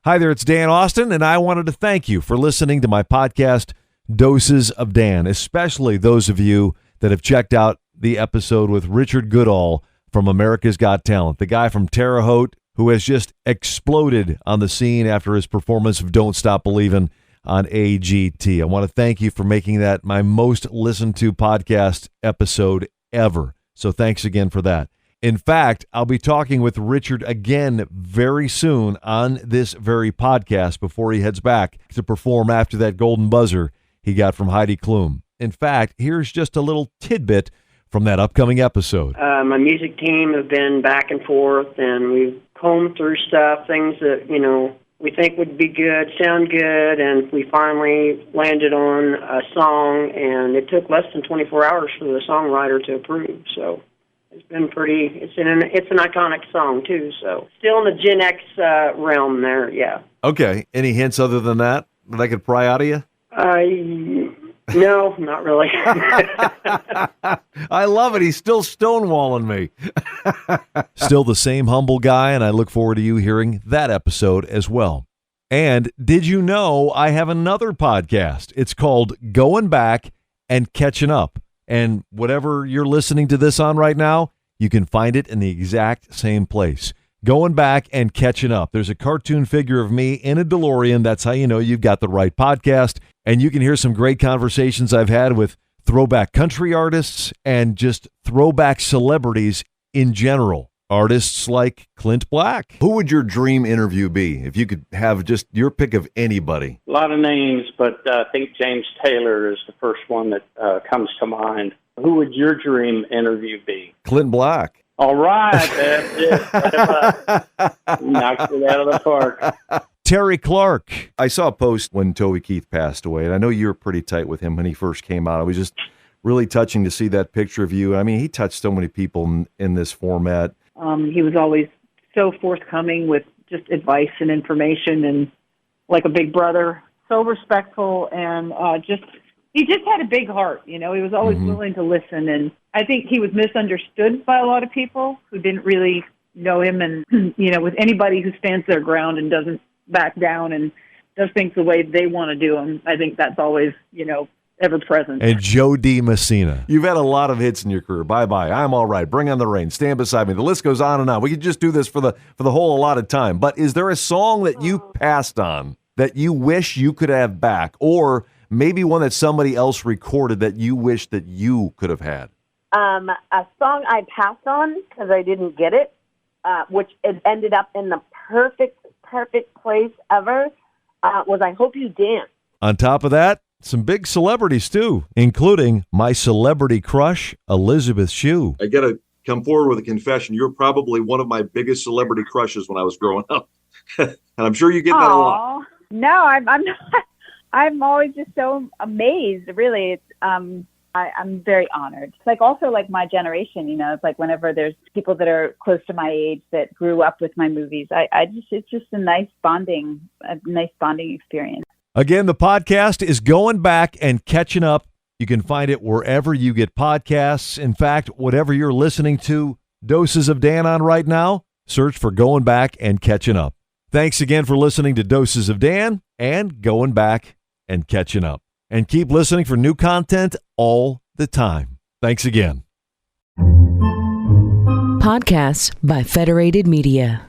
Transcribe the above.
Hi there, it's Dan Austin, and I wanted to thank you for listening to my podcast, Doses of Dan, especially those of you that have checked out the episode with Richard Goodall from America's Got Talent, the guy from Terre, Haute, who has just exploded on the scene after his performance of Don't Stop Believin' on AGT. I want to thank you for making that my most listened to podcast episode ever. So thanks again for that. In fact, I'll be talking with Richard again very soon on this very podcast before he heads back to perform after that golden buzzer he got from Heidi Klum. In fact, here's just a little tidbit from that upcoming episode. My music team have been back and forth, and we've combed through stuff, things that, we think would be good, sound good, and we finally landed on a song, and it took less than 24 hours for the songwriter to approve, so... It's been it's an iconic song, too, so still in the Gen X realm there, yeah. Okay. Any hints other than that I could pry out of you? No, not really. I love it. He's still stonewalling me. Still the same humble guy, and I look forward to you hearing that episode as well. And did you know I have another podcast? It's called Goin' Back and Catchin' Up. And whatever you're listening to this on right now, you can find it in the exact same place. Going Back and Catching Up. There's a cartoon figure of me in a DeLorean. That's how you know you've got the right podcast. And you can hear some great conversations I've had with throwback country artists and just throwback celebrities in general. Artists like Clint Black. Who would your dream interview be if you could have just your pick of anybody? A lot of names, but I think James Taylor is the first one that comes to mind. Who would your dream interview be? Clint Black. All right, that's it. Knocked it out of the park. Terry Clark. I saw a post when Toby Keith passed away, and I know you were pretty tight with him when he first came out. It was just really touching to see that picture of you. I mean, he touched so many people in this format. He was always so forthcoming with just advice and information and like a big brother, so respectful and he just had a big heart, He was always willing to listen. And I think he was misunderstood by a lot of people who didn't really know him. And, with anybody who stands their ground and doesn't back down and does things the way they want to do them, I think that's always, ever present. And Joe D. Messina. You've had a lot of hits in your career. Bye-bye. I'm All Right. Bring on the Rain. Stand Beside Me. The list goes on and on. We could just do this for the whole allotted time. But is there a song that you passed on that you wish you could have back? Or maybe one that somebody else recorded that you wish that you could have had? A song I passed on because I didn't get it, which it ended up in the perfect place ever, was I Hope You Dance. On top of that, some big celebrities, too, including my celebrity crush, Elizabeth Shue. I got to come forward with a confession. You're probably one of my biggest celebrity crushes when I was growing up. And I'm sure you get that a lot. No, I'm not. I'm always just so amazed, really. It's, I'm very honored. It's also my generation, it's like whenever there's people that are close to my age that grew up with my movies, it's just a nice bonding experience. Again, the podcast is Going Back and Catching Up. You can find it wherever you get podcasts. In fact, whatever you're listening to Doses of Dan on right now, search for Going Back and Catching Up. Thanks again for listening to Doses of Dan and Going Back and Catching Up. And keep listening for new content all the time. Thanks again. Podcasts by Federated Media.